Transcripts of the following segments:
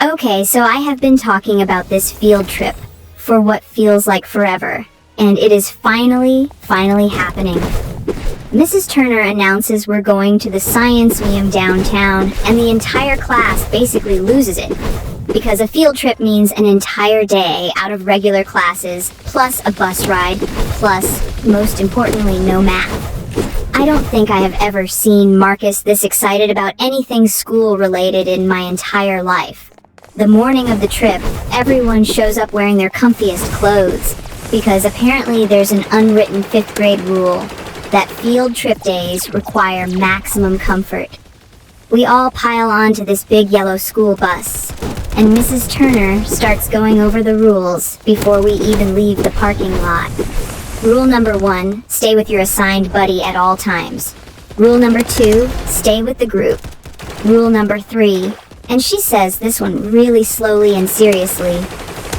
Okay, so I have been talking about this field trip for what feels like forever, and it is finally happening. Mrs. Turner announces we're going to the Science Museum downtown, and the entire class basically loses it, because a field trip means an entire day out of regular classes, plus a bus ride, plus, most importantly, no math. I don't think I have ever seen Marcus this excited about anything school-related in my entire life. The morning of the trip, everyone shows up wearing their comfiest clothes, because apparently there's an unwritten 5th grade rule that field trip days require maximum comfort. We all pile onto this big yellow school bus, and Mrs. Turner starts going over the rules before we even leave the parking lot. Rule number 1, stay with your assigned buddy at all times. Rule number 2, stay with the group. Rule number 3, and she says this one really slowly and seriously,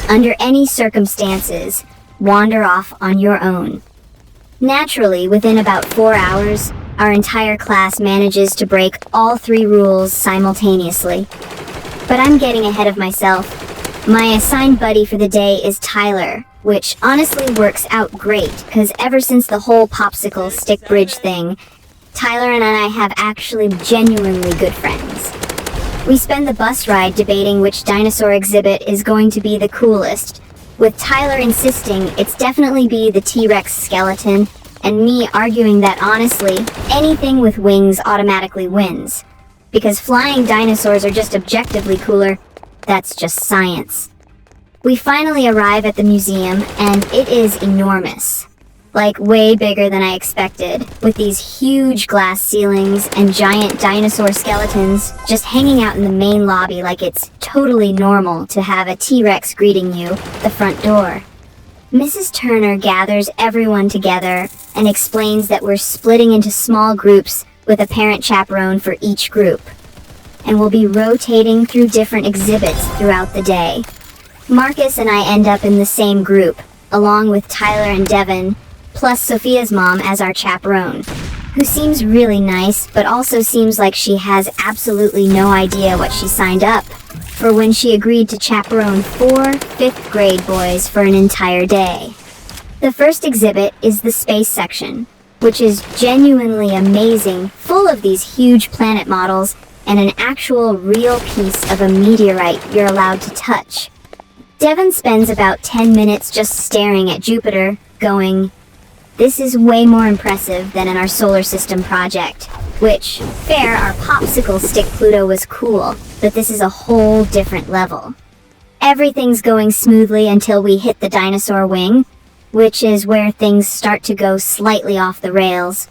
under any circumstances, wander off on your own. Naturally, within about 4 hours, our entire class manages to break all 3 rules simultaneously. But I'm getting ahead of myself. My assigned buddy for the day is Tyler, which honestly works out great, because ever since the whole popsicle stick bridge thing, Tyler and I have actually genuinely good friends. We spend the bus ride debating which dinosaur exhibit is going to be the coolest, with Tyler insisting it's definitely be the T-Rex skeleton, and me arguing that honestly, anything with wings automatically wins. Because flying dinosaurs are just objectively cooler, that's just science. We finally arrive at the museum, and it is enormous. Like, way bigger than I expected, with these huge glass ceilings and giant dinosaur skeletons just hanging out in the main lobby like it's totally normal to have a T-Rex greeting you at the front door. Mrs. Turner gathers everyone together and explains that we're splitting into small groups with a parent chaperone for each group, and we'll be rotating through different exhibits throughout the day. Marcus and I end up in the same group, along with Tyler and Devon, plus Sophia's mom as our chaperone, who seems really nice, but also seems like she has absolutely no idea what she signed up for when she agreed to chaperone 4 5th grade boys for an entire day. The first exhibit is the space section, which is genuinely amazing, full of these huge planet models and an actual real piece of a meteorite you're allowed to touch. Devon spends about 10 minutes just staring at Jupiter, going, "This is way more impressive than in our solar system project," which, fair, our popsicle stick Pluto was cool, but this is a whole different level. Everything's going smoothly until we hit the dinosaur wing, which is where things start to go slightly off the rails.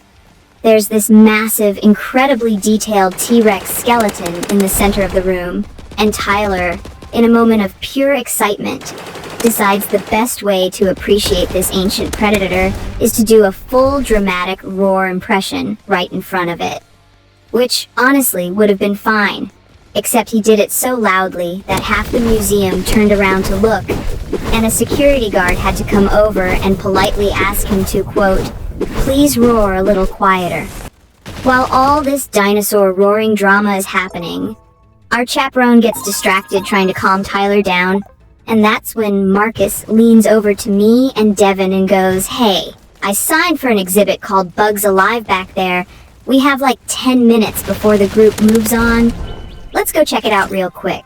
There's this massive, incredibly detailed T-Rex skeleton in the center of the room, and Tyler, in a moment of pure excitement, decides the best way to appreciate this ancient predator is to do a full dramatic roar impression right in front of it. Which, honestly, would have been fine, except he did it so loudly that half the museum turned around to look, and a security guard had to come over and politely ask him to, quote, "Please roar a little quieter." While all this dinosaur roaring drama is happening, our chaperone gets distracted trying to calm Tyler down, and that's when Marcus leans over to me and Devon and goes, "Hey, I signed for an exhibit called Bugs Alive back there. We have like 10 minutes before the group moves on. Let's go check it out real quick."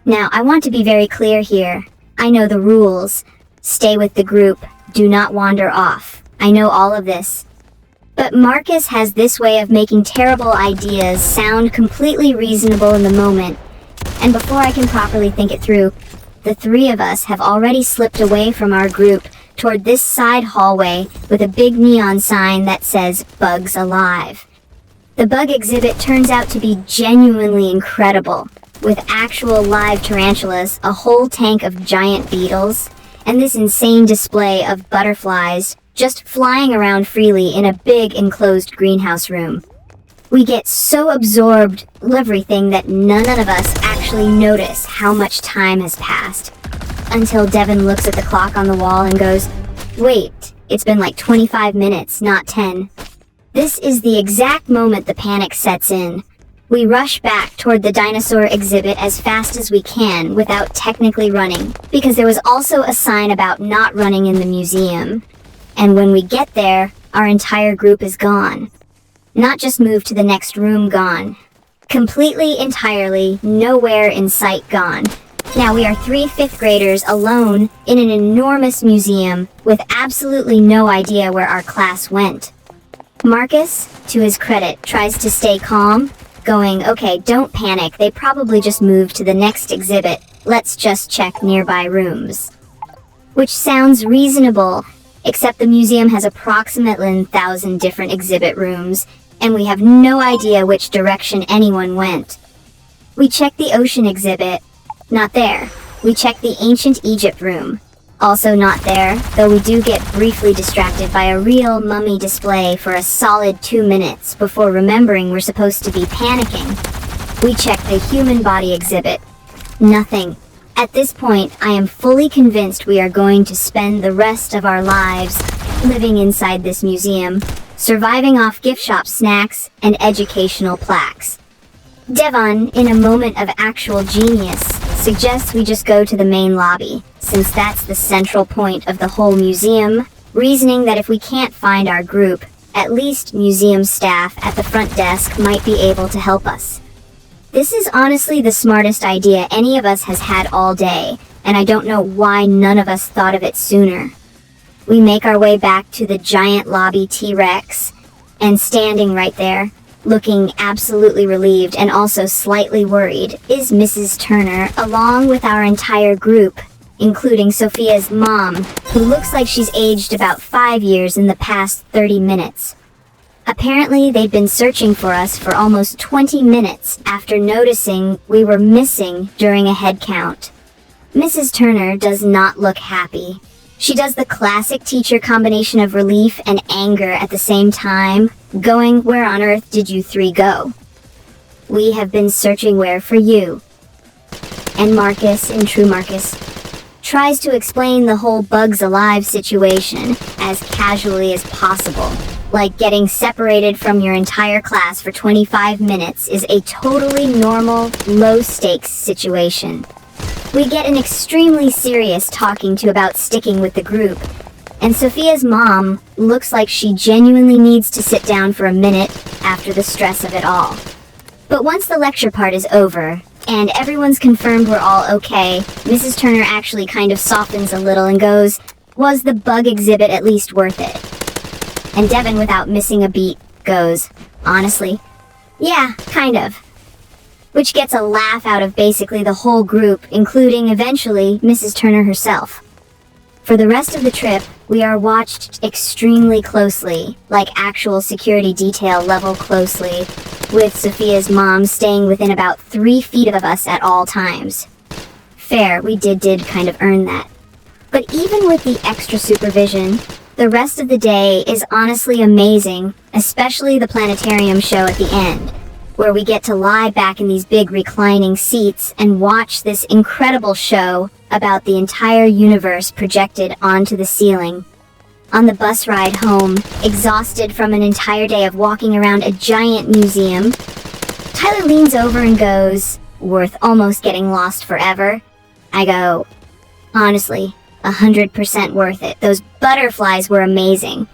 Now, I want to be very clear here. I know the rules. Stay with the group. Do not wander off. I know all of this. But Marcus has this way of making terrible ideas sound completely reasonable in the moment, and before I can properly think it through, the 3 of us have already slipped away from our group toward this side hallway with a big neon sign that says Bugs Alive. The bug exhibit turns out to be genuinely incredible, with actual live tarantulas, a whole tank of giant beetles, and this insane display of butterflies just flying around freely in a big enclosed greenhouse room. We get so absorbed with everything that none of us actually notice how much time has passed, until Devon looks at the clock on the wall and goes, "Wait, it's been like 25 minutes, not 10. This is the exact moment the panic sets in. We rush back toward the dinosaur exhibit as fast as we can without technically running, because there was also a sign about not running in the museum. And when we get there, our entire group is gone. Not just moved to the next room gone. Completely, entirely, nowhere in sight gone. Now we are 3 fifth graders alone in an enormous museum with absolutely no idea where our class went. Marcus, to his credit, tries to stay calm, going, "Okay, don't panic, they probably just moved to the next exhibit, let's just check nearby rooms." Which sounds reasonable, except the museum has approximately 1,000 different exhibit rooms, and we have no idea which direction anyone went. We check the ocean exhibit, not there. We check the ancient Egypt room, also not there, though we do get briefly distracted by a real mummy display for a solid 2 minutes before remembering we're supposed to be panicking. We check the human body exhibit. Nothing. At this point, I am fully convinced we are going to spend the rest of our lives living inside this museum, surviving off gift shop snacks and educational plaques. Devon, in a moment of actual genius, suggests we just go to the main lobby, since that's the central point of the whole museum, reasoning that if we can't find our group, at least museum staff at the front desk might be able to help us. This is honestly the smartest idea any of us has had all day, and I don't know why none of us thought of it sooner. We make our way back to the giant lobby T-Rex, and standing right there, looking absolutely relieved and also slightly worried, is Mrs. Turner, along with our entire group, including Sophia's mom, who looks like she's aged about 5 years in the past 30 minutes. Apparently, they'd been searching for us for almost 20 minutes after noticing we were missing during a head count. Mrs. Turner does not look happy. She does the classic teacher combination of relief and anger at the same time, going, "Where on earth did you 3 go? We have been searching where for you." And Marcus, in true Marcus, tries to explain the whole bugs alive situation as casually as possible, like getting separated from your entire class for 25 minutes is a totally normal, low-stakes situation. We get an extremely serious talking to about sticking with the group, and Sophia's mom looks like she genuinely needs to sit down for a minute after the stress of it all. But once the lecture part is over, and everyone's confirmed we're all okay, Mrs. Turner actually kind of softens a little and goes, "Was the bug exhibit at least worth it?" And Devon, without missing a beat, goes, "Honestly, yeah, kind of." Which gets a laugh out of basically the whole group, including, eventually, Mrs. Turner herself. For the rest of the trip, we are watched extremely closely, like actual security detail level closely, with Sophia's mom staying within about 3 feet of us at all times. Fair, we did kind of earn that. But even with the extra supervision, the rest of the day is honestly amazing, especially the planetarium show at the end, where we get to lie back in these big reclining seats and watch this incredible show about the entire universe projected onto the ceiling. On the bus ride home, exhausted from an entire day of walking around a giant museum, Tyler leans over and goes, "Worth almost getting lost forever?" I go, "Honestly, 100% worth it. Those butterflies were amazing."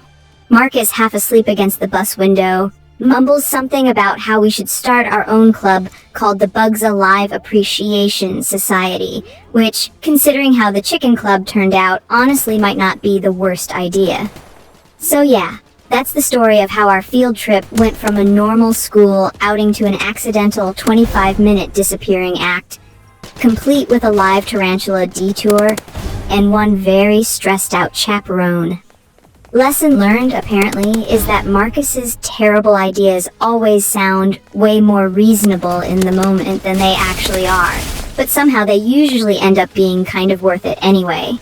Marcus, half asleep against the bus window, mumbles something about how we should start our own club called the Bugs Alive Appreciation Society, which, considering how the chicken club turned out, honestly might not be the worst idea. So yeah, that's the story of how our field trip went from a normal school outing to an accidental 25-minute disappearing act, complete with a live tarantula detour, and one very stressed out chaperone. Lesson learned, apparently, is that Marcus's terrible ideas always sound way more reasonable in the moment than they actually are, but somehow they usually end up being kind of worth it anyway.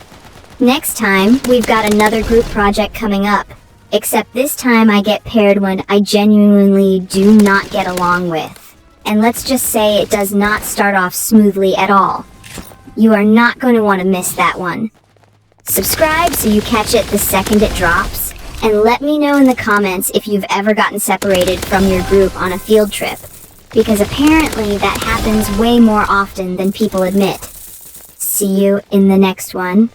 Next time, we've got another group project coming up, except this time I get paired one I genuinely do not get along with. And let's just say it does not start off smoothly at all. You are not going to want to miss that one. Subscribe so you catch it the second it drops, and let me know in the comments if you've ever gotten separated from your group on a field trip. because apparently that happens way more often than people admit. See you in the next one.